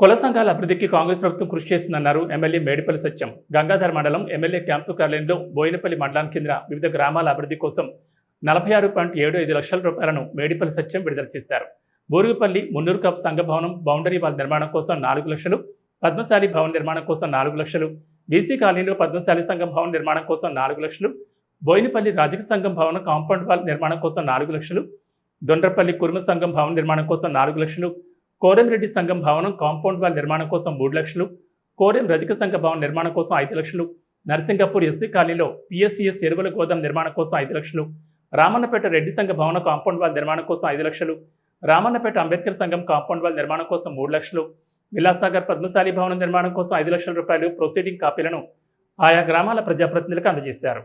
కుల సంఘాల అభివృద్ధికి కాంగ్రెస్ ప్రభుత్వం కృషి చేస్తుందన్నారు ఎమ్మెల్యే మేడిపల్లి సత్యం. గంగాధర మండలం ఎమ్మెల్యే క్యాంపు కార్యాలయంలో బోయినపల్లి మండలం కింద వివిధ గ్రామాల అభివృద్ధి కోసం 46.75 లక్షల రూపాయలను మేడిపల్లి సత్యం విడుదల చేశారు. బోరుగుపల్లి మున్నూరు కప్ సంఘ భవనం బౌండరీ వాల్ నిర్మాణం కోసం 4 లక్షలు, పద్మశాలి భవన్ నిర్మాణం కోసం 4 లక్షలు, బీసీ కాలనీలో పద్మశాలి సంఘం భవన్ నిర్మాణం కోసం 4 లక్షలు, బోయినపల్లి రాజకీయ సంఘం భవనం కాంపౌండ్ వాల్ నిర్మాణం కోసం 4 లక్షలు, దొండ్రపల్లి కుర్మ సంఘం భవన్ నిర్మాణం కోసం 4 లక్షలు, కోరెంరెడ్డి సంఘం భవనం కాంపౌండ్ వాల్ నిర్మాణం కోసం 3 లక్షలు, కోరెం రజక సంఘ భవన్ నిర్మాణం కోసం 5 లక్షలు, నరసింగపూర్ ఎస్సీ కాలనీలో పిఎస్సిఎస్ ఎరువుల గోదాం నిర్మాణం కోసం 5 లక్షలు, రామన్నపేట రెడ్డి సంఘ భవనం కాంపౌండ్ వాల్ నిర్మాణం కోసం 5 లక్షలు, రామన్నపేట అంబేద్కర్ సంఘం కాంపౌండ్ వాల్ నిర్మాణం కోసం 3 లక్షలు, విలాసాగర్ పద్మశాలి భవనం నిర్మాణం కోసం 5 లక్షల రూపాయలు ప్రొసీడింగ్ కాపీలను ఆయా గ్రామాల ప్రజాప్రతినిధులకు అందజేశారు.